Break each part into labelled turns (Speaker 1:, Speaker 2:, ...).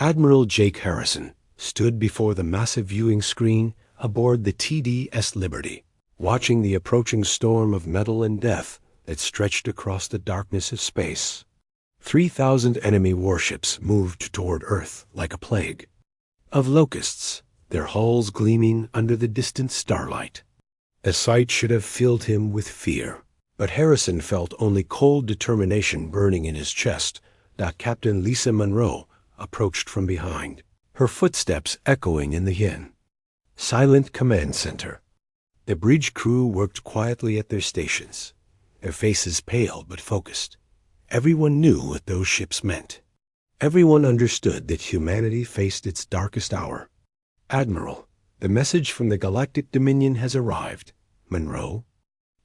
Speaker 1: Admiral Jake Harrison stood before the massive viewing screen aboard the TDS Liberty, watching the approaching storm of metal and death that stretched across the darkness of space. 3,000 enemy warships moved toward Earth like a plague of locusts, their hulls gleaming under the distant starlight. The sight should have filled him with fear, but Harrison felt only cold determination burning in his chest as Captain Lisa Monroe approached from behind, her footsteps echoing in the yin. Silent command center. The bridge crew worked quietly at their stations, their faces pale but focused. Everyone knew what those ships meant. Everyone understood that humanity faced its darkest hour. "Admiral, the message from the Galactic Dominion has arrived," Monroe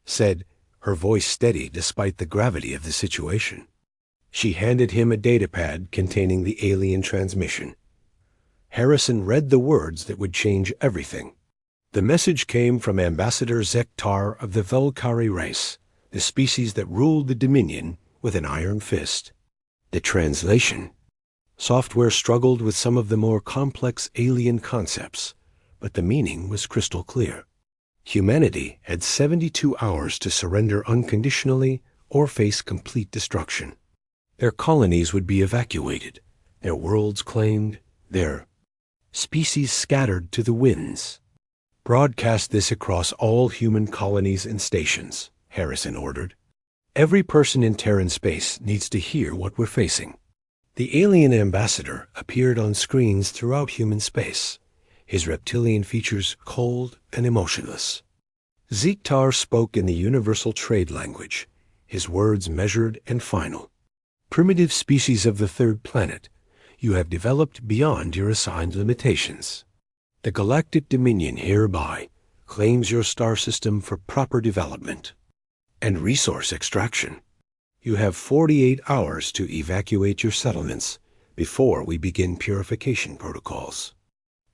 Speaker 1: said, her voice steady despite the gravity of the situation. She handed him a datapad containing the alien transmission. Harrison read the words that would change everything. The message came from Ambassador Zektar of the Velkari race, the species that ruled the Dominion with an iron fist. The translation. Software struggled with some of the more complex alien concepts, but the meaning was crystal clear. Humanity had 72 hours to surrender unconditionally or face complete destruction. Their colonies would be evacuated, their worlds claimed, their species scattered to the winds. "Broadcast this across all human colonies and stations," Harrison ordered. "Every person in Terran space needs to hear what we're facing." The alien ambassador appeared on screens throughout human space, his reptilian features cold and emotionless. Zektar spoke in the universal trade language, his words measured and final. "Primitive species of the third planet, you have developed beyond your assigned limitations. The Galactic Dominion hereby claims your star system for proper development and resource extraction. You have 48 hours to evacuate your settlements before we begin purification protocols."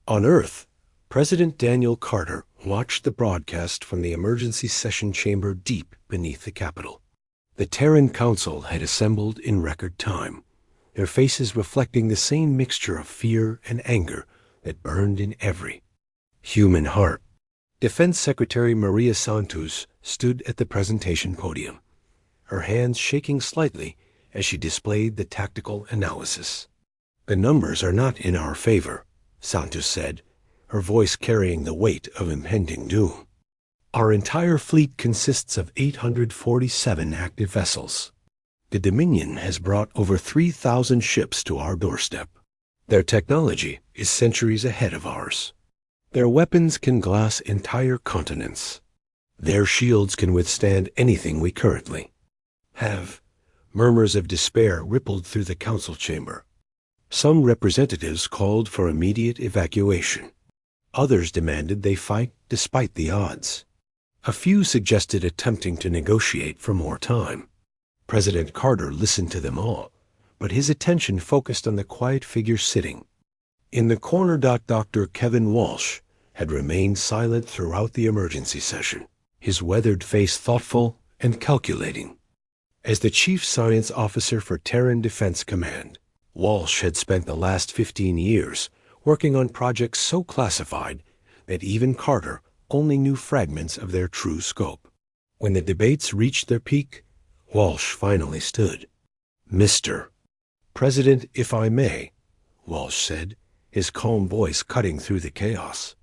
Speaker 1: On Earth, President Daniel Carter watched the broadcast from the emergency session chamber deep beneath the Capitol. The Terran Council had assembled in record time, their faces reflecting the same mixture of fear and anger that burned in every human heart. Defense Secretary Maria Santos stood at the presentation podium, her hands shaking slightly as she displayed the tactical analysis. "The numbers are not in our favor," Santos said, her voice carrying the weight of impending doom. "Our entire fleet consists of 847 active vessels. The Dominion has brought over 3,000 ships to our doorstep. Their technology is centuries ahead of ours. Their weapons can glass entire continents. Their shields can withstand anything we currently have." Murmurs of despair rippled through the council chamber. Some representatives called for immediate evacuation. Others demanded they fight despite the odds. A few suggested attempting to negotiate for more time. President Carter listened to them all, but his attention focused on the quiet figure sitting in the corner. Dr. Kevin Walsh had remained silent throughout the emergency session, his weathered face thoughtful and calculating. As the Chief Science Officer for Terran Defense Command, Walsh had spent the last 15 years working on projects so classified that even Carter only knew fragments of their true scope. When the debates reached their peak, Walsh finally stood. "Mr. President, if I may," Walsh said, his calm voice cutting through the chaos.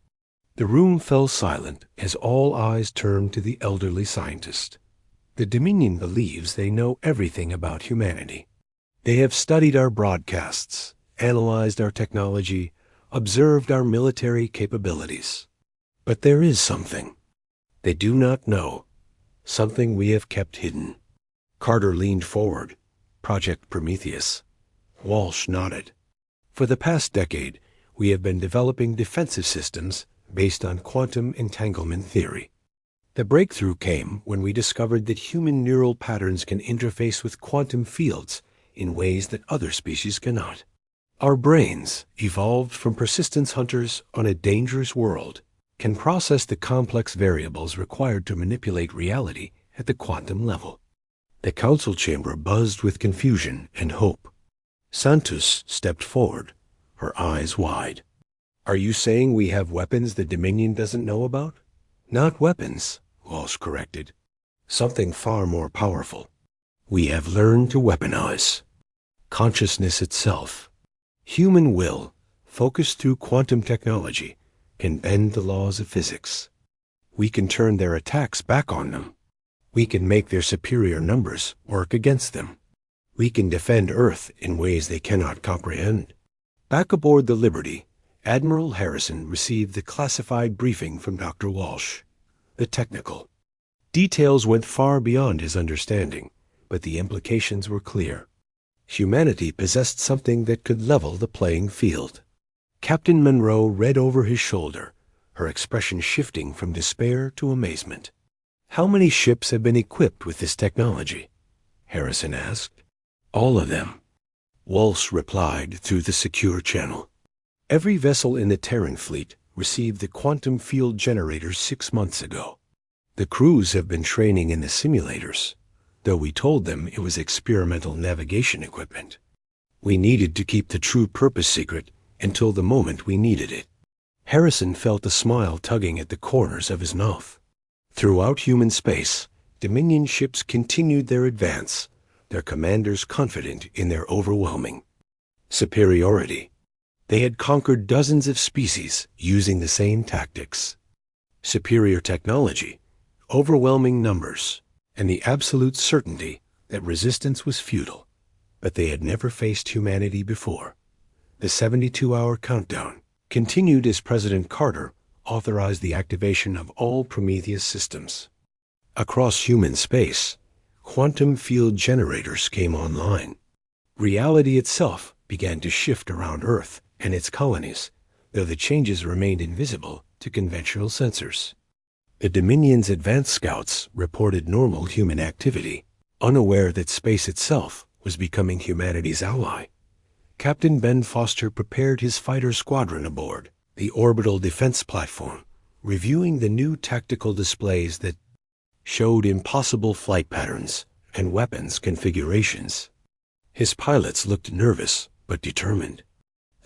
Speaker 1: The room fell silent as all eyes turned to the elderly scientist. "The Dominion believes they know everything about humanity. They have studied our broadcasts, analyzed our technology, observed our military capabilities. But there is something they do not know, something we have kept hidden." Carter leaned forward. "Project Prometheus." Walsh nodded. "For the past decade, we have been developing defensive systems based on quantum entanglement theory. The breakthrough came when we discovered that human neural patterns can interface with quantum fields in ways that other species cannot. Our brains, evolved from persistence hunters on a dangerous world, can process the complex variables required to manipulate reality at the quantum level." The council chamber buzzed with confusion and hope. Santos stepped forward, her eyes wide. "Are you saying we have weapons the Dominion doesn't know about?" "Not weapons," Walsh corrected. "Something far more powerful. We have learned to weaponize consciousness itself. Human will, focused through quantum technology, can bend the laws of physics. We can turn their attacks back on them. We can make their superior numbers work against them. We can defend Earth in ways they cannot comprehend." Back aboard the Liberty, Admiral Harrison received the classified briefing from Dr. Walsh. The technical details went far beyond his understanding, but the implications were clear. Humanity possessed something that could level the playing field. Captain Monroe read over his shoulder, her expression shifting from despair to amazement. "How many ships have been equipped with this technology?" Harrison asked. "All of them," Walsh replied through the secure channel. "Every vessel in the Terran fleet received the quantum field generators 6 months ago. The crews have been training in the simulators, though we told them it was experimental navigation equipment. We needed to keep the true purpose secret until the moment we needed it." Harrison felt a smile tugging at the corners of his mouth. Throughout human space, Dominion ships continued their advance, their commanders confident in their overwhelming superiority. They had conquered dozens of species using the same tactics. Superior technology, overwhelming numbers, and the absolute certainty that resistance was futile. But they had never faced humanity before. The 72-hour countdown continued as President Carter authorized the activation of all Prometheus systems. Across human space, quantum field generators came online. Reality itself began to shift around Earth and its colonies, though the changes remained invisible to conventional sensors. The Dominion's advanced scouts reported normal human activity, unaware that space itself was becoming humanity's ally. Captain Ben Foster prepared his fighter squadron aboard the orbital defense platform, reviewing the new tactical displays that showed impossible flight patterns and weapons configurations. His pilots looked nervous but determined.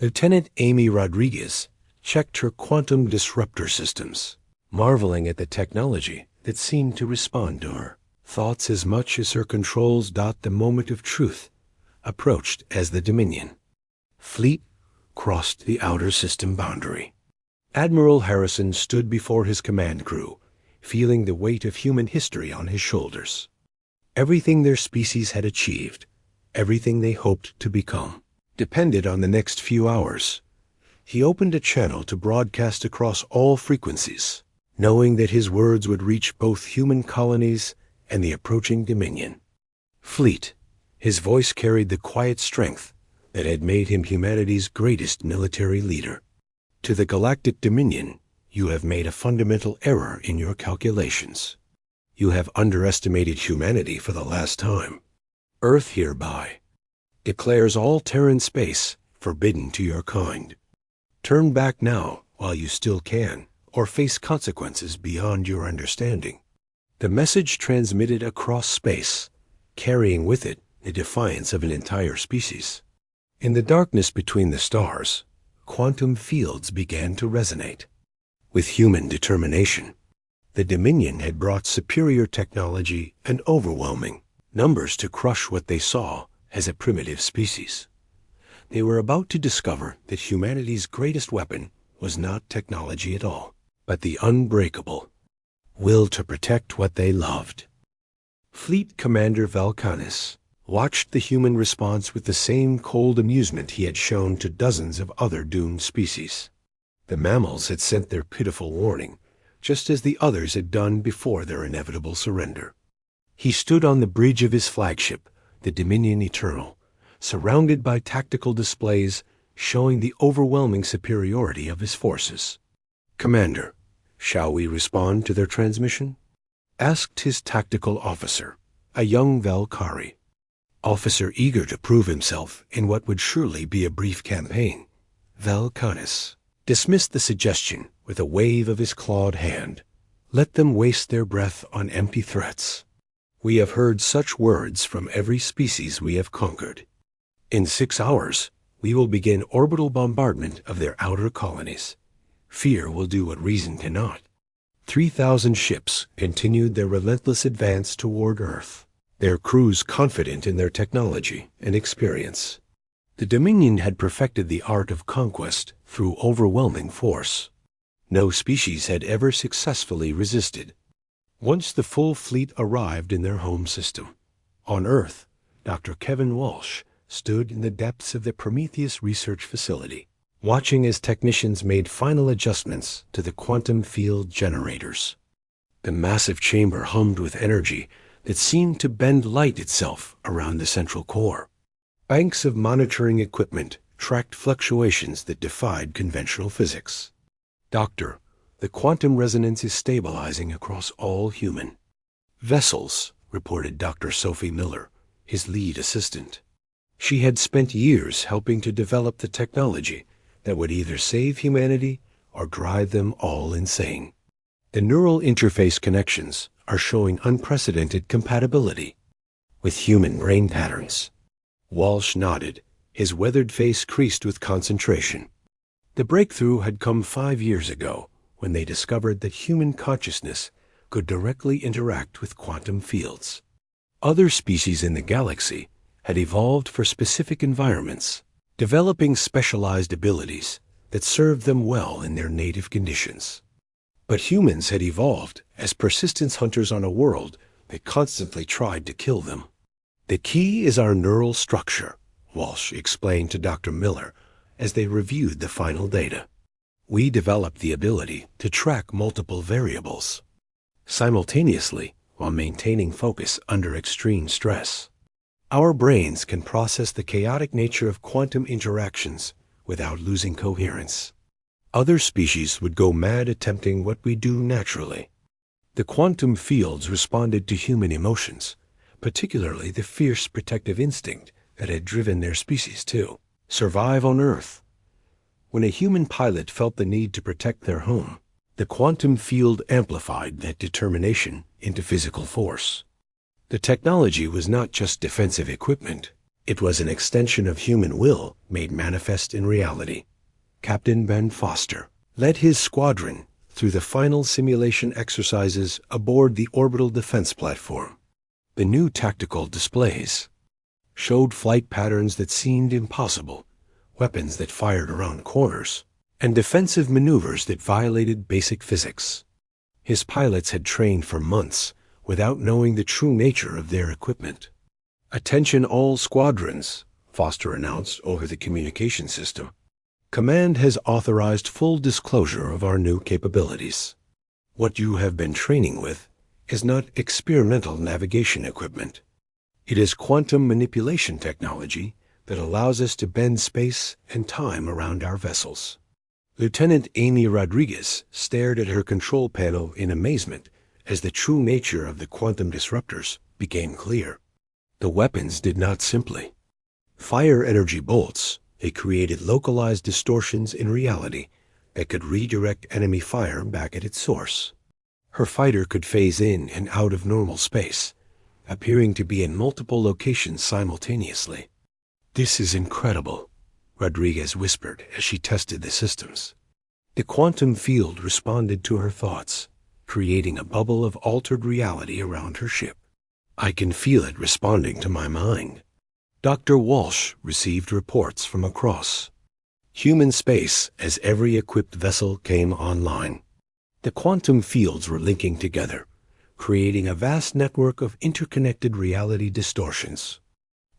Speaker 1: Lieutenant Amy Rodriguez checked her quantum disruptor systems, marveling at the technology that seemed to respond to her thoughts as much as her controls. The moment of truth approached as the Dominion fleet crossed the outer system boundary. Admiral Harrison stood before his command crew, feeling the weight of human history on his shoulders. Everything their species had achieved, everything they hoped to become, depended on the next few hours. He opened a channel to broadcast across all frequencies, knowing that his words would reach both human colonies and the approaching Dominion fleet. His voice carried the quiet strength that had made him humanity's greatest military leader. "To the Galactic Dominion, you have made a fundamental error in your calculations. You have underestimated humanity for the last time. Earth hereby declares all Terran space forbidden to your kind. Turn back now while you still can, or face consequences beyond your understanding." The message transmitted across space, carrying with it the defiance of an entire species. In the darkness between the stars, quantum fields began to resonate. With human determination, the Dominion had brought superior technology and overwhelming numbers to crush what they saw as a primitive species. They were about to discover that humanity's greatest weapon was not technology at all, but the unbreakable will to protect what they loved. Fleet Commander Valkanis watched the human response with the same cold amusement he had shown to dozens of other doomed species. The mammals had sent their pitiful warning, just as the others had done before their inevitable surrender. He stood on the bridge of his flagship, the Dominion Eternal, surrounded by tactical displays showing the overwhelming superiority of his forces. "Commander, shall we respond to their transmission?" asked his tactical officer, a young Valkyrie. Officer eager to prove himself in what would surely be a brief campaign, Valkanis dismissed the suggestion with a wave of his clawed hand. "Let them waste their breath on empty threats. We have heard such words from every species we have conquered. In 6 hours, We will begin orbital bombardment of their outer colonies. Fear will do what reason cannot. 3,000 ships continued their relentless advance toward Earth, their crews confident in their technology and experience. The Dominion had perfected the art of conquest through overwhelming force. No species had ever successfully resisted. Once the full fleet arrived in their home system, on Earth, Dr. Kevin Walsh stood in the depths of the Prometheus Research Facility, watching as technicians made final adjustments to the quantum field generators. The massive chamber hummed with energy that seemed to bend light itself around the central core. Banks of monitoring equipment tracked fluctuations that defied conventional physics. Doctor, the quantum resonance is stabilizing across all human vessels, reported Dr. Sophie Miller, his lead assistant. She had spent years helping to develop the technology that would either save humanity or drive them all insane. The neural interface connections are showing unprecedented compatibility with human brain patterns. Walsh nodded, his weathered face creased with concentration. The breakthrough had come 5 years ago when they discovered that human consciousness could directly interact with quantum fields. Other species in the galaxy had evolved for specific environments, developing specialized abilities that served them well in their native conditions. But humans had evolved as persistence hunters on a world that constantly tried to kill them. The key is our neural structure, Walsh explained to Dr. Miller as they reviewed the final data. We developed the ability to track multiple variables simultaneously while maintaining focus under extreme stress. Our brains can process the chaotic nature of quantum interactions without losing coherence. Other species would go mad attempting what we do naturally. The quantum fields responded to human emotions, particularly the fierce protective instinct that had driven their species to survive on Earth. When a human pilot felt the need to protect their home, the quantum field amplified that determination into physical force. The technology was not just defensive equipment. It was an extension of human will made manifest in reality. Captain Ben Foster led his squadron through the final simulation exercises aboard the orbital defense platform. The new tactical displays showed flight patterns that seemed impossible, weapons that fired around corners, and defensive maneuvers that violated basic physics. His pilots had trained for months without knowing the true nature of their equipment. "Attention all squadrons," Foster announced over the communication system. "Command has authorized full disclosure of our new capabilities. What you have been training with is not experimental navigation equipment. It is quantum manipulation technology that allows us to bend space and time around our vessels." Lieutenant Amy Rodriguez stared at her control panel in amazement as the true nature of the quantum disruptors became clear. The weapons did not simply fire energy bolts. They created localized distortions in reality that could redirect enemy fire back at its source. Her fighter could phase in and out of normal space, appearing to be in multiple locations simultaneously. "This is incredible," Rodriguez whispered as she tested the systems. The quantum field responded to her thoughts, creating a bubble of altered reality around her ship. "I can feel it responding to my mind." Dr. Walsh received reports from across human space as every equipped vessel came online. The quantum fields were linking together, creating a vast network of interconnected reality distortions.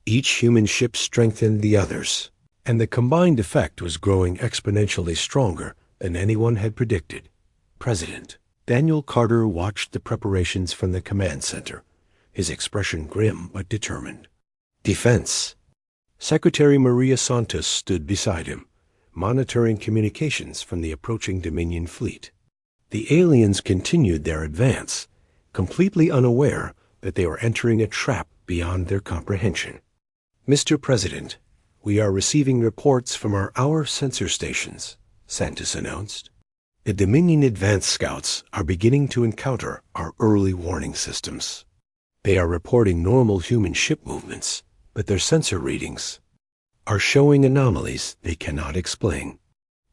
Speaker 1: Each human ship strengthened the others, and the combined effect was growing exponentially stronger than anyone had predicted. President Daniel Carter watched the preparations from the command center, his expression grim but determined. Defense. Secretary Maria Santos stood beside him, monitoring communications from the approaching Dominion fleet. The aliens continued their advance, completely unaware that they were entering a trap beyond their comprehension. "Mr. President, we are receiving reports from our hour sensor stations," Santos announced. "The Dominion advance scouts are beginning to encounter our early warning systems. They are reporting normal human ship movements, but their sensor readings are showing anomalies they cannot explain.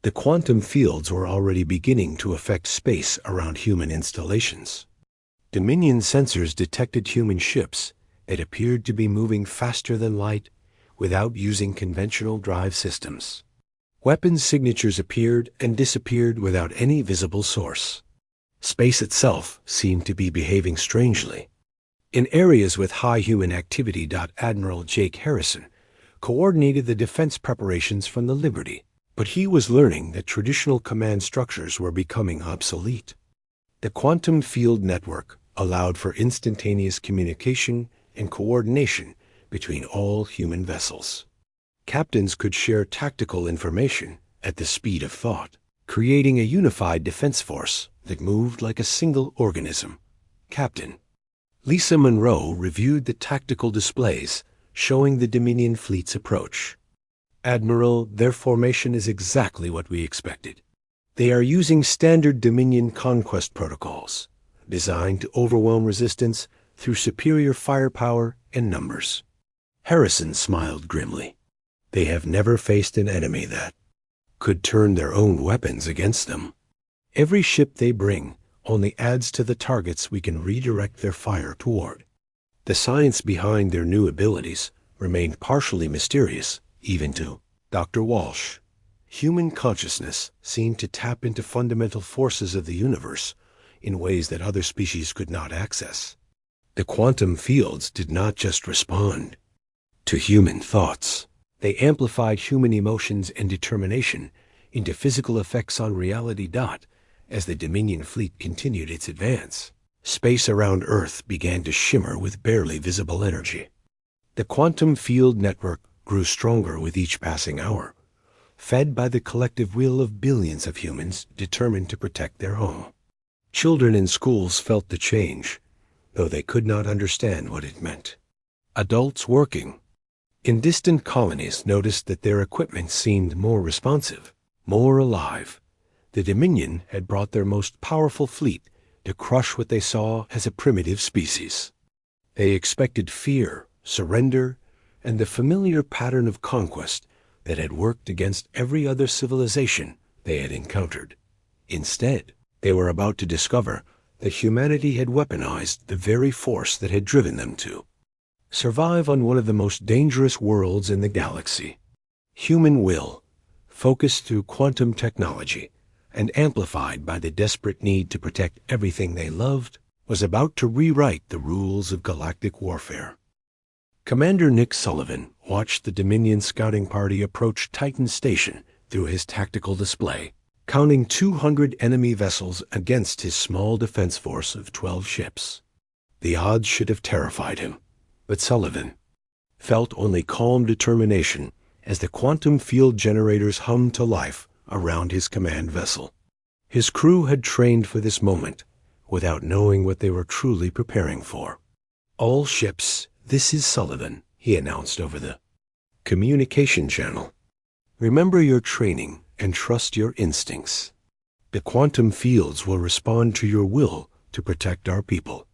Speaker 1: The quantum fields were already beginning to affect space around human installations. Dominion sensors detected human ships that appeared to be moving faster than light without using conventional drive systems. Weapons signatures appeared and disappeared without any visible source. Space itself seemed to be behaving strangely. In areas with high human activity, Admiral Jake Harrison coordinated the defense preparations from the Liberty, but he was learning that traditional command structures were becoming obsolete. The quantum field network allowed for instantaneous communication and coordination between all human vessels. Captains could share tactical information at the speed of thought, creating a unified defense force that moved like a single organism. Captain Lisa Monroe reviewed the tactical displays showing the Dominion fleet's approach. Admiral, their formation is exactly what we expected. They are using standard Dominion conquest protocols, designed to overwhelm resistance through superior firepower and numbers. Harrison smiled grimly. They have never faced an enemy that could turn their own weapons against them. Every ship they bring only adds to the targets we can redirect their fire toward. The science behind their new abilities remained partially mysterious, even to Dr. Walsh. Human consciousness seemed to tap into fundamental forces of the universe in ways that other species could not access. The quantum fields did not just respond to human thoughts. They amplified human emotions and determination into physical effects on reality. As the Dominion fleet continued its advance, space around Earth began to shimmer with barely visible energy. The quantum field network grew stronger with each passing hour, fed by the collective will of billions of humans determined to protect their home. Children in schools felt the change, though they could not understand what it meant. Adults working in distant colonies noticed that their equipment seemed more responsive, more alive. The Dominion had brought their most powerful fleet to crush what they saw as a primitive species. They expected fear, surrender, and the familiar pattern of conquest that had worked against every other civilization they had encountered. Instead, they were about to discover that humanity had weaponized the very force that had driven them to survive on one of the most dangerous worlds in the galaxy. Human will, focused through quantum technology and amplified by the desperate need to protect everything they loved, was about to rewrite the rules of galactic warfare. Commander Nick Sullivan watched the Dominion scouting party approach Titan Station through his tactical display, counting 200 enemy vessels against his small defense force of 12 ships. The odds should have terrified him, but Sullivan felt only calm determination as the quantum field generators hummed to life around his command vessel. His crew had trained for this moment without knowing what they were truly preparing for. "All ships, this is Sullivan," he announced over the communication channel. "Remember your training and trust your instincts. The quantum fields will respond to your will to protect our people.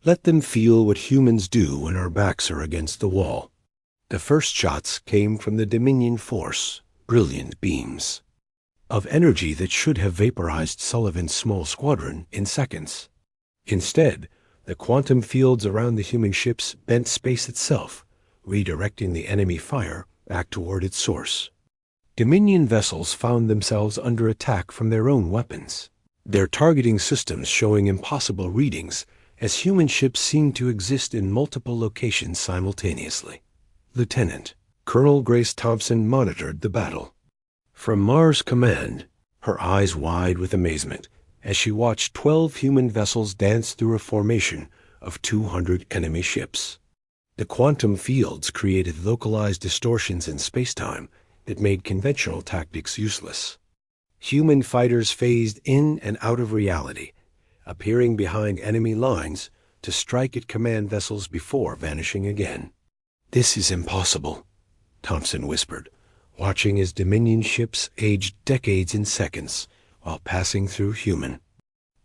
Speaker 1: Let them feel what humans do when our backs are against the wall." The first shots came from the Dominion force, brilliant beams of energy that should have vaporized Sullivan's small squadron in seconds. Instead, the quantum fields around the human ships bent space itself, redirecting the enemy fire back toward its source. Dominion vessels found themselves under attack from their own weapons, their targeting systems showing impossible readings as human ships seemed to exist in multiple locations simultaneously. Lieutenant Colonel Grace Thompson monitored the battle from Mars Command, her eyes wide with amazement as she watched 12 human vessels dance through a formation of 200 enemy ships. The quantum fields created localized distortions in spacetime that made conventional tactics useless. Human fighters phased in and out of reality, appearing behind enemy lines to strike at command vessels before vanishing again. "This is impossible," Thompson whispered, watching as Dominion ships aged decades in seconds while passing through human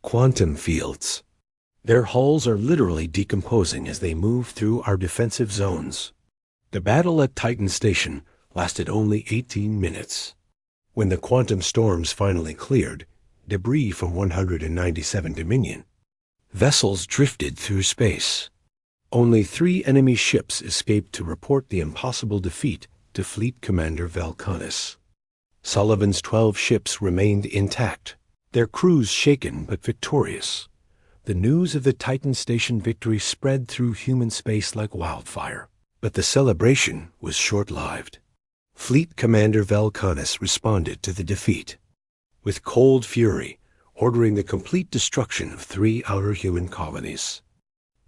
Speaker 1: quantum fields. Their hulls are literally decomposing as they move through our defensive zones. The battle at Titan Station lasted only 18 minutes. When the quantum storms finally cleared, debris from 197 Dominion vessels drifted through space. Only 3 enemy ships escaped to report the impossible defeat to Fleet Commander Valkanis. Sullivan's 12 ships remained intact, their crews shaken but victorious. The news of the Titan Station victory spread through human space like wildfire, but the celebration was short-lived. Fleet Commander Valkanis responded to the defeat with cold fury, ordering the complete destruction of 3 outer human colonies.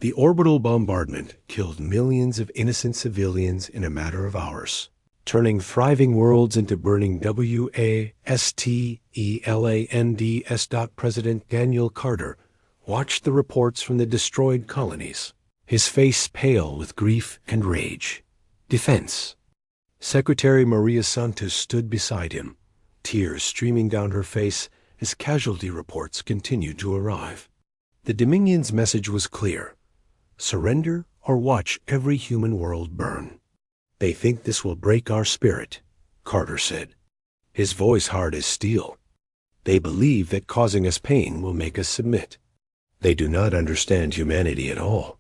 Speaker 1: The orbital bombardment killed millions of innocent civilians in a matter of hours, turning thriving worlds into burning wastelands. President Daniel Carter watched the reports from the destroyed colonies, his face pale with grief and rage. Defense. Secretary Maria Santos stood beside him, tears streaming down her face as casualty reports continued to arrive. The Dominion's message was clear: surrender or watch every human world burn. They think this will break our spirit, Carter said, his voice hard as steel. They believe that causing us pain will make us submit. They do not understand humanity at all.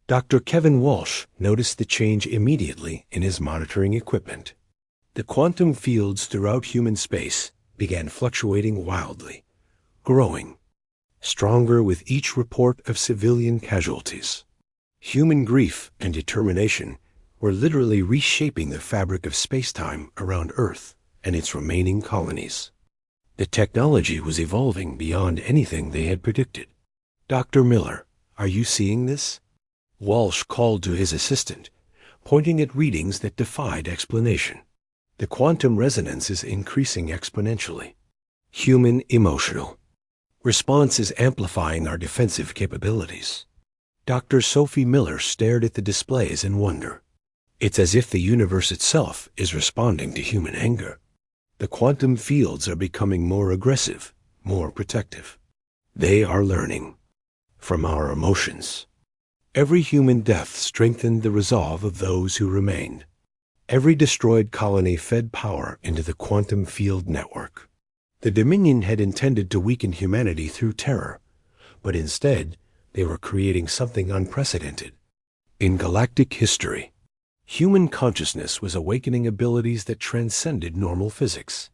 Speaker 1: Dr. Kevin Walsh noticed the change immediately in his monitoring equipment. The quantum fields throughout human space began fluctuating wildly, growing stronger with each report of civilian casualties. Human grief and determination were literally reshaping the fabric of space-time around Earth and its remaining colonies. The technology was evolving beyond anything they had predicted. Dr. Miller, are you seeing this? Walsh called to his assistant, pointing at readings that defied explanation. The quantum resonance is increasing exponentially. Human emotional response is amplifying our defensive capabilities. Dr. Sophie Miller stared at the displays in wonder. It's as if the universe itself is responding to human anger. The quantum fields are becoming more aggressive, more protective. They are learning from our emotions. Every human death strengthened the resolve of those who remained. Every destroyed colony fed power into the quantum field network. The Dominion had intended to weaken humanity through terror, but instead they were creating something unprecedented. In galactic history, human consciousness was awakening abilities that transcended normal physics.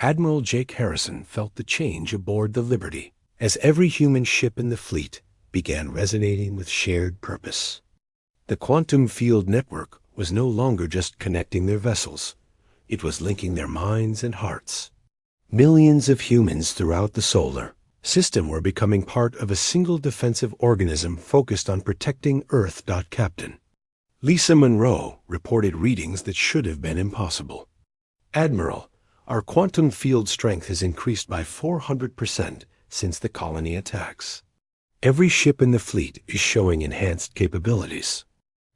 Speaker 1: Admiral Jake Harrison felt the change aboard the Liberty as every human ship in the fleet began resonating with shared purpose. The quantum field network was no longer just connecting their vessels. It was linking their minds and hearts. Millions of humans throughout the solar system were becoming part of a single defensive organism focused on protecting Earth. Captain Lisa Monroe reported readings that should have been impossible. Admiral, our quantum field strength has increased by 400% since the colony attacks. Every ship in the fleet is showing enhanced capabilities.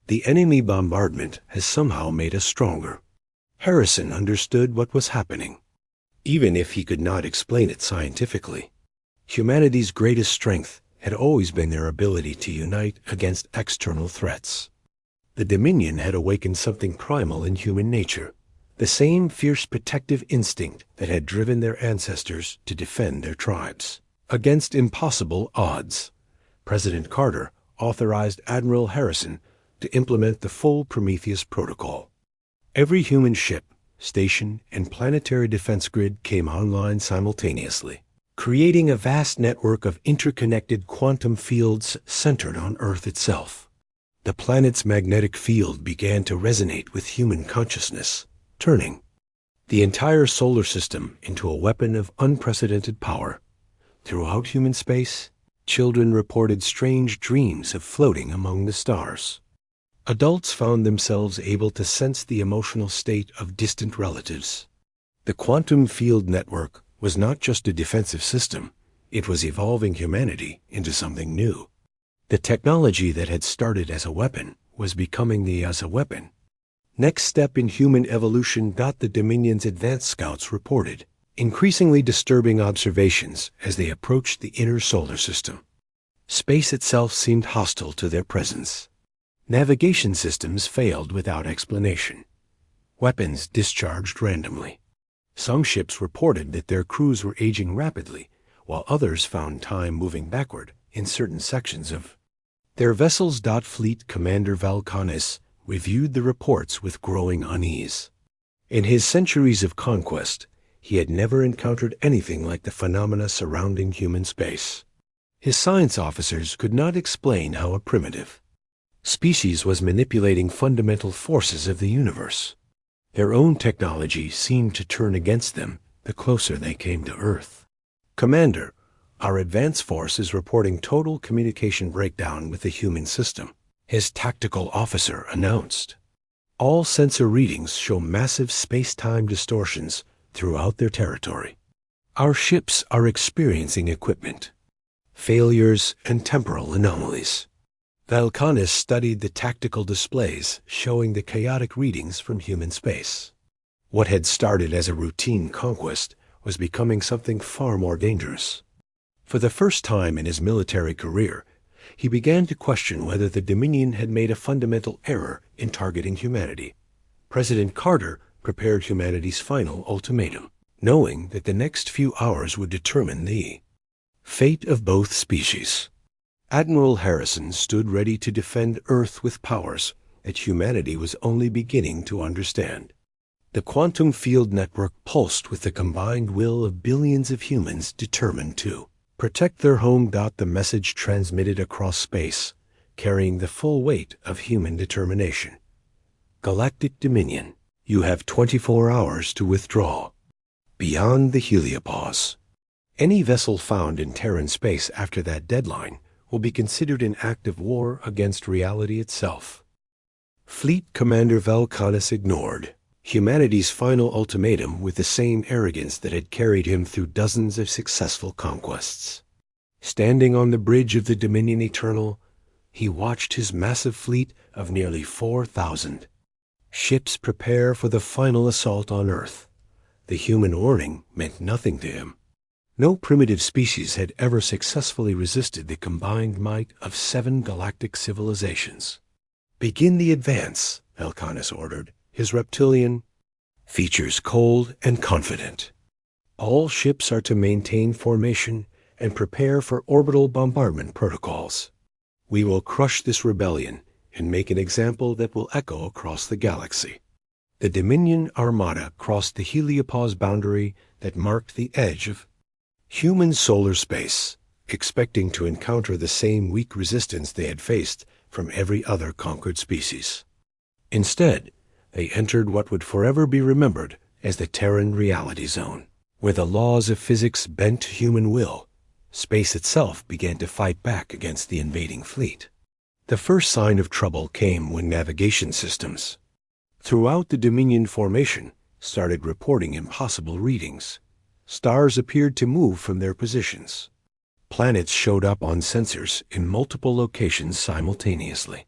Speaker 1: The enemy bombardment has somehow made us stronger. Harrison understood what was happening, even if he could not explain it scientifically. Humanity's greatest strength had always been their ability to unite against external threats. The Dominion had awakened something primal in human nature, the same fierce protective instinct that had driven their ancestors to defend their tribes against impossible odds. President Carter authorized Admiral Harrison to implement the full Prometheus protocol. Every human ship, station, and planetary defense grid came online simultaneously, creating a vast network of interconnected quantum fields centered on Earth itself. The planet's magnetic field began to resonate with human consciousness, turning the entire solar system into a weapon of unprecedented power. Throughout human space, children reported strange dreams of floating among the stars. Adults found themselves able to sense the emotional state of distant relatives. The quantum field network was not just a defensive system, it was evolving humanity into something new. The technology that had started as a weapon was becoming the as-a-weapon next step in human evolution. The Dominion's advanced scouts reported increasingly disturbing observations as they approached the inner solar system. Space itself seemed hostile to their presence. Navigation systems failed without explanation. weapons discharged randomly. Some ships reported that their crews were aging rapidly, while others found time moving backward in certain sections of their vessels. Fleet Commander Valkanis reviewed the reports with growing unease. In his centuries of conquest, he had never encountered anything like the phenomena surrounding human space. His science officers could not explain how a primitive species was manipulating fundamental forces of the universe. Their own technology seemed to turn against them the closer they came to Earth. Commander, our advance force is reporting total communication breakdown with the human system, his tactical officer announced. All sensor readings show massive space-time distortions throughout their territory. Our ships are experiencing equipment failures and temporal anomalies. Valkanis studied the tactical displays showing the chaotic readings from human space. What had started as a routine conquest was becoming something far more dangerous. For the first time in his military career, he began to question whether the Dominion had made a fundamental error in targeting humanity. President Carter prepared humanity's final ultimatum, knowing that the next few hours would determine the fate of both species. Admiral Harrison stood ready to defend Earth with powers that humanity was only beginning to understand. The quantum field network pulsed with the combined will of billions of humans determined to protect their home. The message transmitted across space, carrying the full weight of human determination. Galactic Dominion, you have 24 hours to withdraw. Beyond the heliopause. Any vessel found in Terran space after that deadline will be considered an act of war against reality itself. Fleet Commander Valkanis ignored humanity's final ultimatum with the same arrogance that had carried him through dozens of successful conquests. Standing on the bridge of the Dominion Eternal, he watched his massive fleet of nearly 4,000 ships prepare for the final assault on Earth. The human warning meant nothing to him. No primitive species had ever successfully resisted the combined might of 7 galactic civilizations. Begin the advance, Valkanis ordered, his reptilian features cold and confident. All ships are to maintain formation and prepare for orbital bombardment protocols. We will crush this rebellion and make an example that will echo across the galaxy. The Dominion Armada crossed the heliopause boundary that marked the edge of human solar space, expecting to encounter the same weak resistance they had faced from every other conquered species. Instead, they entered what would forever be remembered as the Terran reality zone, where the laws of physics bent human will. Space itself began to fight back against the invading fleet. The first sign of trouble came when navigation systems throughout the Dominion formation started reporting impossible readings. Stars appeared to move from their positions. Planets showed up on sensors in multiple locations simultaneously.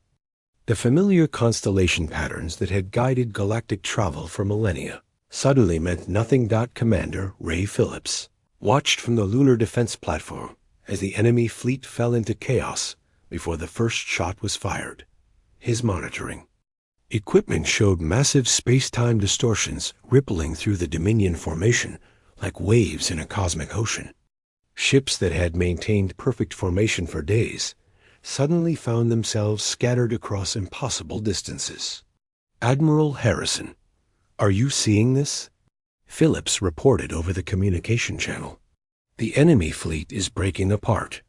Speaker 1: The familiar constellation patterns that had guided galactic travel for millennia suddenly meant nothing. Commander Ray Phillips watched from the lunar defense platform as the enemy fleet fell into chaos before the first shot was fired. His monitoring equipment showed massive space-time distortions rippling through the Dominion formation like waves in a cosmic ocean. Ships that had maintained perfect formation for days suddenly found themselves scattered across impossible distances. Admiral Harrison, are you seeing this? Phillips reported over the communication channel. The enemy fleet is breaking apart,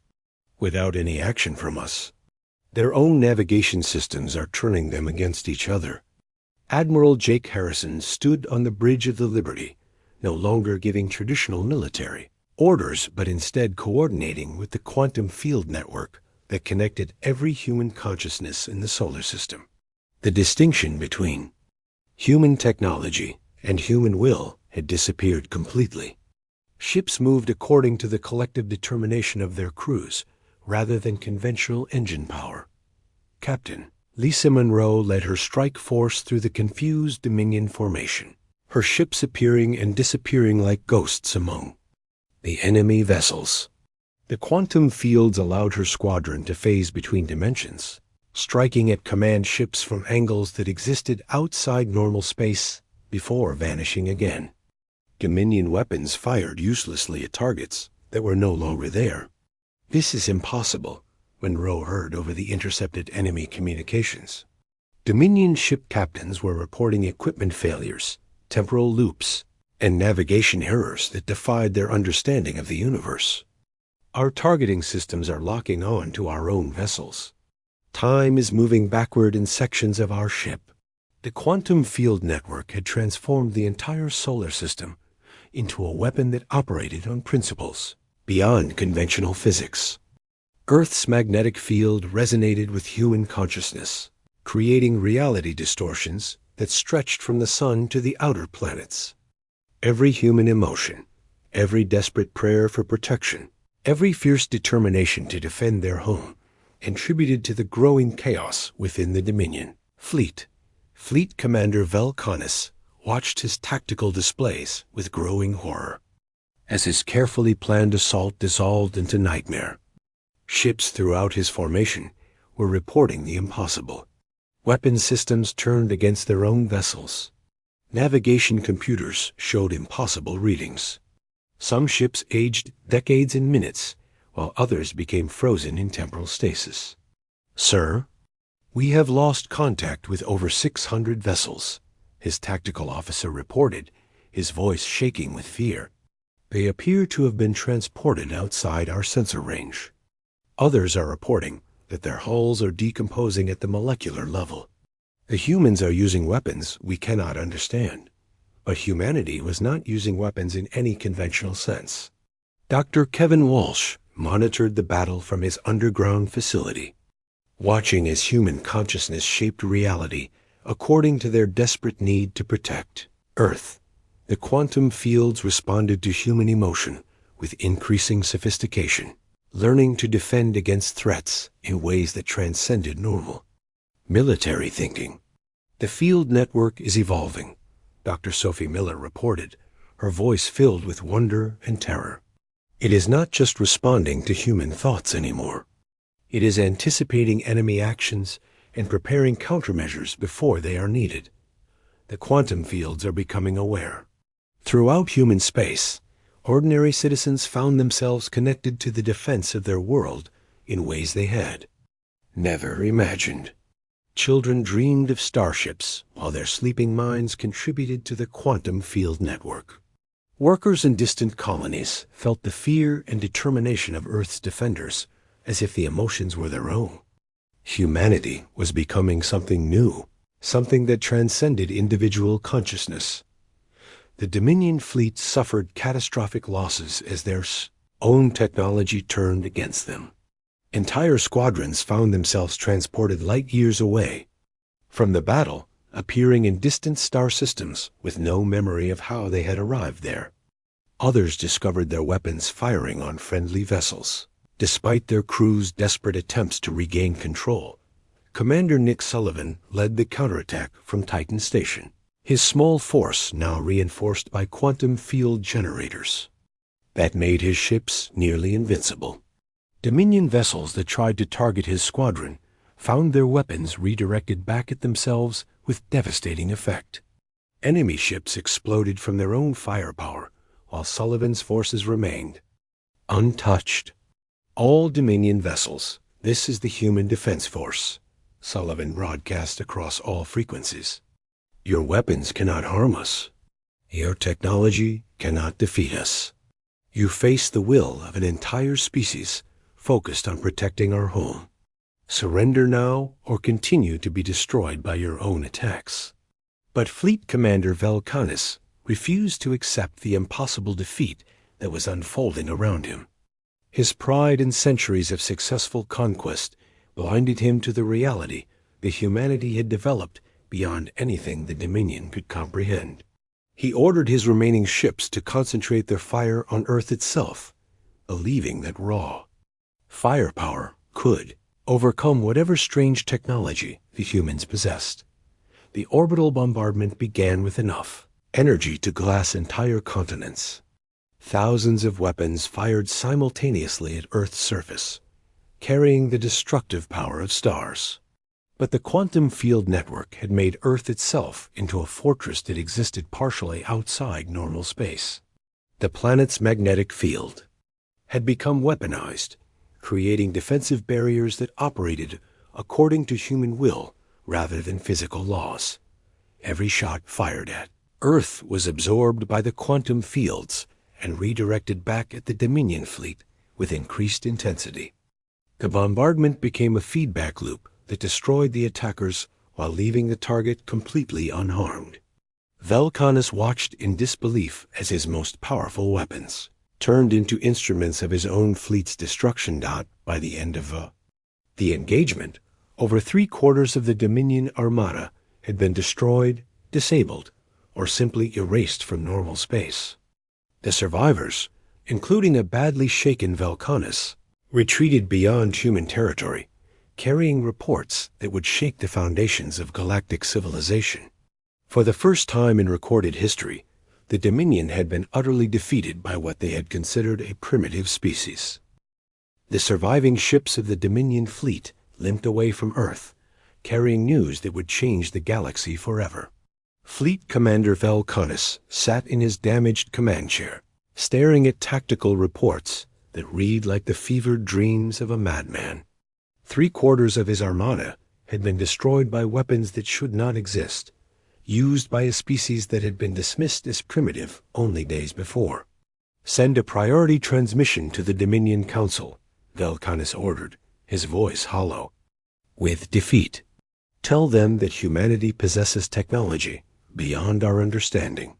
Speaker 1: without any action from us. Their own navigation systems are turning them against each other. Admiral Jake Harrison stood on the bridge of the Liberty, no longer giving traditional military orders, but instead coordinating with the quantum field network that connected every human consciousness in the solar system. The distinction between human technology and human will had disappeared completely. Ships moved according to the collective determination of their crews, rather than conventional engine power. Captain Lisa Monroe led her strike force through the confused Dominion formation, her ships appearing and disappearing like ghosts among the enemy vessels. The quantum fields allowed her squadron to phase between dimensions, striking at command ships from angles that existed outside normal space before vanishing again. Dominion weapons fired uselessly at targets that were no longer there. This is impossible, Monroe heard over the intercepted enemy communications. Dominion ship captains were reporting equipment failures, temporal loops, and navigation errors that defied their understanding of the universe. Our targeting systems are locking on to our own vessels. Time is moving backward in sections of our ship. The quantum field network had transformed the entire solar system into a weapon that operated on principles beyond conventional physics. Earth's magnetic field resonated with human consciousness, creating reality distortions that stretched from the sun to the outer planets. Every human emotion, every desperate prayer for protection, every fierce determination to defend their home contributed to the growing chaos within the Dominion fleet. Fleet Commander Vel Canis watched his tactical displays with growing horror as his carefully planned assault dissolved into nightmare. Ships throughout his formation were reporting the impossible. Weapon systems turned against their own vessels. Navigation computers showed impossible readings. Some ships aged decades in minutes, while others became frozen in temporal stasis. "Sir, we have lost contact with over 600 vessels," his tactical officer reported, his voice shaking with fear. "They appear to have been transported outside our sensor range. Others are reporting that their hulls are decomposing at the molecular level. The humans are using weapons we cannot understand, but humanity was not using weapons in any conventional sense." Dr. Kevin Walsh monitored the battle from his underground facility, watching as human consciousness shaped reality according to their desperate need to protect Earth. The quantum fields responded to human emotion with increasing sophistication, learning to defend against threats in ways that transcended normal military thinking. "The field network is evolving," Dr. Sophie Miller reported, her voice filled with wonder and terror. "It is not just responding to human thoughts anymore. It is anticipating enemy actions and preparing countermeasures before they are needed. The quantum fields are becoming aware." Throughout human space, ordinary citizens found themselves connected to the defense of their world in ways they had never imagined. Children dreamed of starships, while their sleeping minds contributed to the quantum field network. Workers in distant colonies felt the fear and determination of Earth's defenders as if the emotions were their own. Humanity was becoming something new, something that transcended individual consciousness. The Dominion fleet suffered catastrophic losses as their own technology turned against them. Entire squadrons found themselves transported light years away from the battle, appearing in distant star systems with no memory of how they had arrived there. Others discovered their weapons firing on friendly vessels. Despite their crew's desperate attempts to regain control, Commander Nick Sullivan led the counterattack from Titan Station, his small force now reinforced by quantum field generators that made his ships nearly invincible. Dominion vessels that tried to target his squadron found their weapons redirected back at themselves with devastating effect. Enemy ships exploded from their own firepower, while Sullivan's forces remained untouched. "All Dominion vessels, this is the human defense force," Sullivan broadcast across all frequencies. "Your weapons cannot harm us. Your technology cannot defeat us. You face the will of an entire species focused on protecting our home. Surrender now or continue to be destroyed by your own attacks." But Fleet Commander Vel Canis refused to accept the impossible defeat that was unfolding around him. His pride and centuries of successful conquest blinded him to the reality that humanity had developed beyond anything the Dominion could comprehend. He ordered his remaining ships to concentrate their fire on Earth itself, believing that raw firepower could overcome whatever strange technology the humans possessed. The orbital bombardment began with enough energy to glass entire continents. Thousands of weapons fired simultaneously at Earth's surface, carrying the destructive power of stars. But the quantum field network had made Earth itself into a fortress that existed partially outside normal space. The planet's magnetic field had become weaponized, creating defensive barriers that operated according to human will rather than physical laws. Every shot fired at Earth was absorbed by the quantum fields and redirected back at the Dominion fleet with increased intensity. The bombardment became a feedback loop that destroyed the attackers while leaving the target completely unharmed. Velcanis watched in disbelief as his most powerful weapons turned into instruments of his own fleet's destruction. By the end of the engagement, over 3/4 of the Dominion armada had been destroyed, disabled, or simply erased from normal space. The survivors, including a badly shaken Velcanis, retreated beyond human territory, carrying reports that would shake the foundations of galactic civilization. For the first time in recorded history, the Dominion had been utterly defeated by what they had considered a primitive species. The surviving ships of the Dominion fleet limped away from Earth, carrying news that would change the galaxy forever. Fleet Commander Velcanis sat in his damaged command chair, staring at tactical reports that read like the fevered dreams of a madman. 3/4 of his armada had been destroyed by weapons that should not exist, used by a species that had been dismissed as primitive only days before. "Send a priority transmission to the Dominion Council," Velcanis ordered, his voice hollow. "With defeat. Tell them that humanity possesses technology beyond our understanding.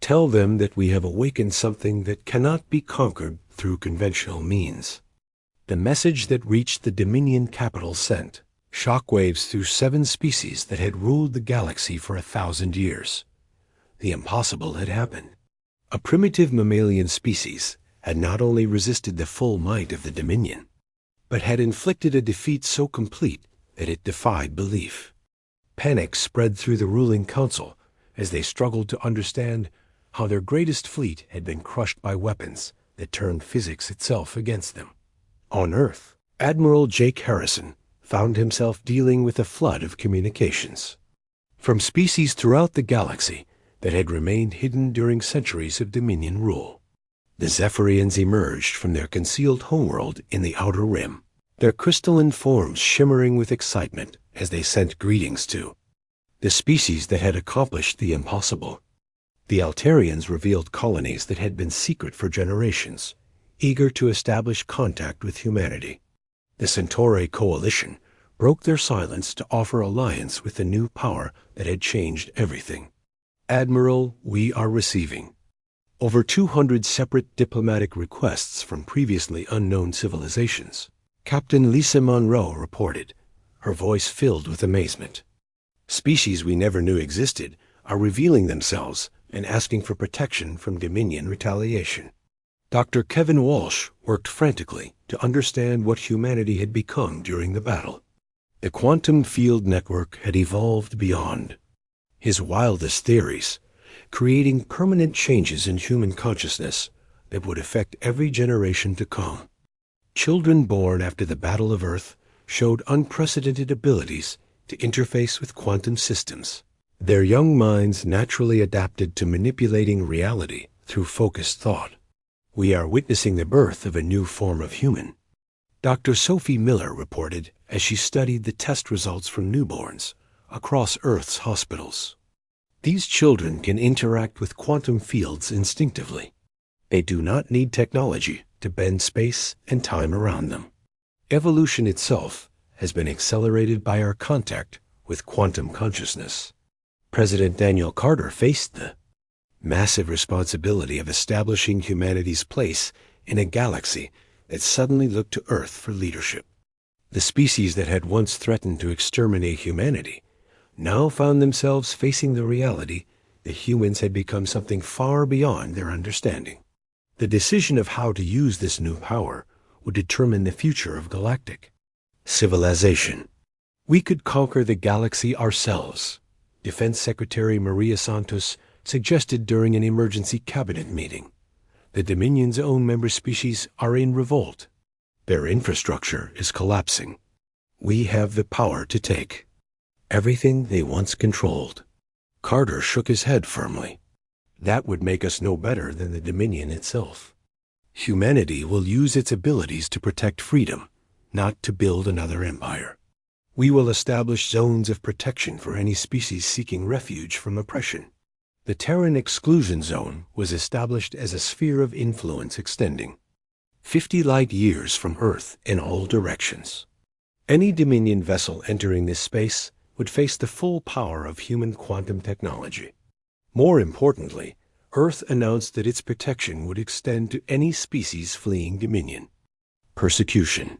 Speaker 1: Tell them that we have awakened something that cannot be conquered through conventional means." The message that reached the Dominion capital sent shockwaves through 7 species that had ruled the galaxy for 1,000 years. The impossible had happened. A primitive mammalian species had not only resisted the full might of the Dominion, but had inflicted a defeat so complete that it defied belief. Panic spread through the ruling council as they struggled to understand how their greatest fleet had been crushed by weapons that turned physics itself against them. On Earth, Admiral Jake Harrison found himself dealing with a flood of communications from species throughout the galaxy that had remained hidden during centuries of Dominion rule. The Zephyrians emerged from their concealed homeworld in the Outer Rim, their crystalline forms shimmering with excitement as they sent greetings to the species that had accomplished the impossible. The Altarians revealed colonies that had been secret for generations, eager to establish contact with humanity. The Centauri coalition broke their silence to offer alliance with the new power that had changed everything. "Admiral, we are receiving over 200 separate diplomatic requests from previously unknown civilizations," Captain Lisa Monroe reported, her voice filled with amazement. "Species we never knew existed are revealing themselves and asking for protection from Dominion retaliation." Dr. Kevin Walsh worked frantically to understand what humanity had become during the battle. The quantum field network had evolved beyond his wildest theories, creating permanent changes in human consciousness that would affect every generation to come. Children born after the Battle of Earth showed unprecedented abilities to interface with quantum systems. Their young minds naturally adapted to manipulating reality through focused thought. "We are witnessing the birth of a new form of human," Dr. Sophie Miller reported as she studied the test results from newborns across Earth's hospitals. "These children can interact with quantum fields instinctively. They do not need technology to bend space and time around them. Evolution itself has been accelerated by our contact with quantum consciousness." President Daniel Carter faced the massive responsibility of establishing humanity's place in a galaxy that suddenly looked to Earth for leadership. The species that had once threatened to exterminate humanity now found themselves facing the reality that humans had become something far beyond their understanding. The decision of how to use this new power would determine the future of galactic civilization. "We could conquer the galaxy ourselves," Defense Secretary Maria Santos suggested during an emergency cabinet meeting. "The Dominion's own member species are in revolt. Their infrastructure is collapsing. We have the power to take everything they once controlled. Carter shook his head firmly. That would make us no better than the Dominion itself. Humanity will use its abilities to protect freedom, not to build another empire. We will establish zones of protection for any species seeking refuge from oppression. The Terran exclusion zone was established as a sphere of influence extending 50 light years from Earth in all directions. Any Dominion vessel entering this space would face the full power of human quantum technology. More importantly, Earth announced that its protection would extend to any species fleeing Dominion. Persecution.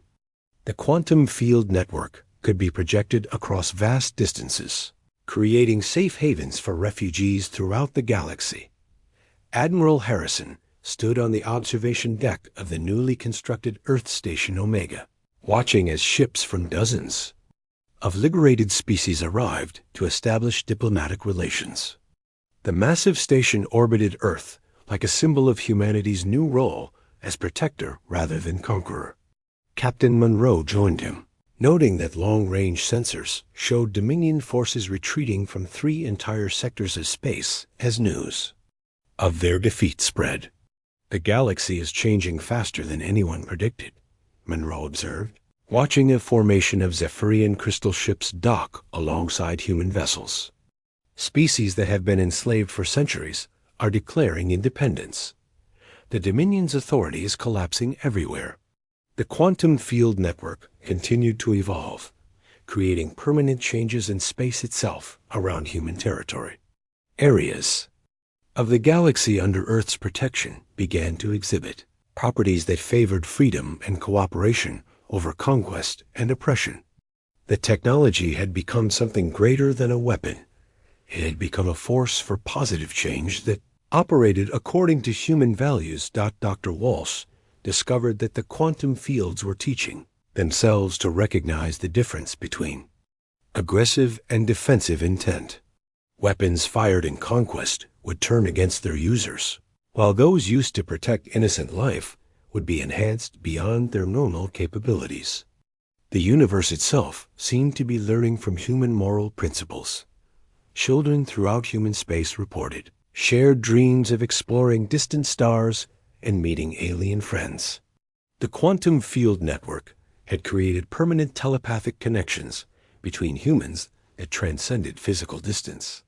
Speaker 1: The quantum field network could be projected across vast distances, creating safe havens for refugees throughout the galaxy. Admiral Harrison stood on the observation deck of the newly constructed Earth Station Omega, watching as ships from dozens of liberated species arrived to establish diplomatic relations. The massive station orbited Earth like a symbol of humanity's new role as protector rather than conqueror. Captain Monroe joined him, noting that long-range sensors showed Dominion forces retreating from 3 entire sectors of space as news of their defeat spread. The galaxy is changing faster than anyone predicted, Monroe observed, watching a formation of Zephyrian crystal ships dock alongside human vessels. Species that have been enslaved for centuries are declaring independence. The Dominion's authority is collapsing everywhere. The quantum field network continued to evolve, creating permanent changes in space itself around human territory. Areas of the galaxy under Earth's protection began to exhibit properties that favored freedom and cooperation over conquest and oppression. The technology had become something greater than a weapon. It had become a force for positive change that operated according to human values. Dr. Walsh discovered that the quantum fields were teaching themselves to recognize the difference between aggressive and defensive intent. Weapons fired in conquest would turn against their users, while those used to protect innocent life would be enhanced beyond their normal capabilities. The universe itself seemed to be learning from human moral principles. Children throughout human space reported shared dreams of exploring distant stars and meeting alien friends. The quantum field network had created permanent telepathic connections between humans that transcended physical distance.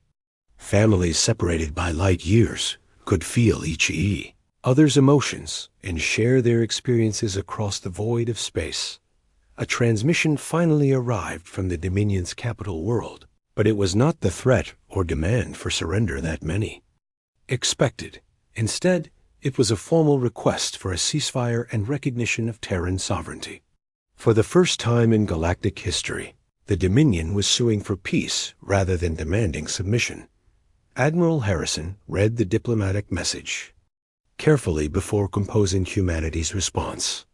Speaker 1: Families separated by light years could feel each other's emotions and share their experiences across the void of space. A transmission finally arrived from the Dominion's capital world, but it was not the threat or demand for surrender that many expected. Instead, it was a formal request for a ceasefire and recognition of Terran sovereignty. For the first time in galactic history, the Dominion was suing for peace rather than demanding submission. Admiral Harrison read the diplomatic message carefully before composing humanity's response.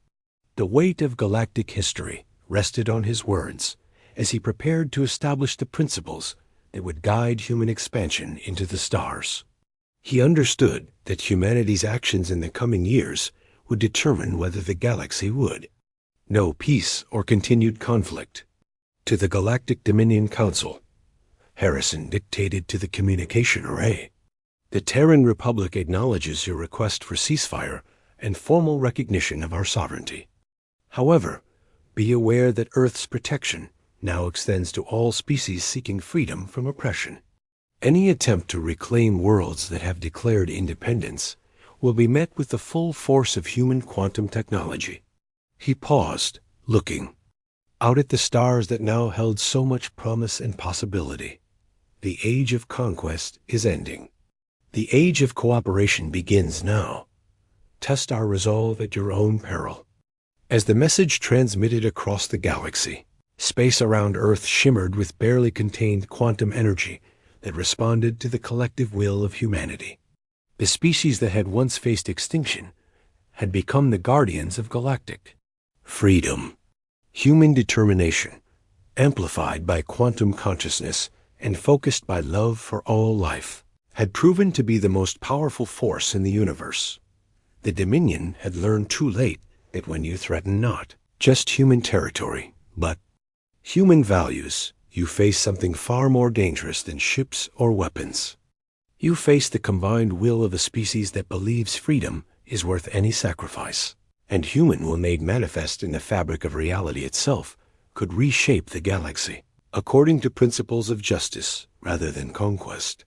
Speaker 1: The weight of galactic history rested on his words as he prepared to establish the principles that would guide human expansion into the stars. He understood that humanity's actions in the coming years would determine whether the galaxy would know peace or continued conflict. To the Galactic Dominion Council, Harrison dictated to the communication array. The Terran Republic acknowledges your request for ceasefire and formal recognition of our sovereignty. However, be aware that Earth's protection now extends to all species seeking freedom from oppression. Any attempt to reclaim worlds that have declared independence will be met with the full force of human quantum technology. He paused, looking out at the stars that now held so much promise and possibility. The age of conquest is ending. The age of cooperation begins now. Test our resolve at your own peril. As the message transmitted across the galaxy, space around Earth shimmered with barely contained quantum energy that responded to the collective will of humanity. The species that had once faced extinction had become the guardians of galactic freedom. Human determination, amplified by quantum consciousness and focused by love for all life, had proven to be the most powerful force in the universe. The Dominion had learned too late that when you threaten not just human territory, but human values, You face something far more dangerous than ships or weapons. You face the combined will of a species that believes freedom is worth any sacrifice. And human will made manifest in the fabric of reality itself could reshape the galaxy according to principles of justice rather than conquest.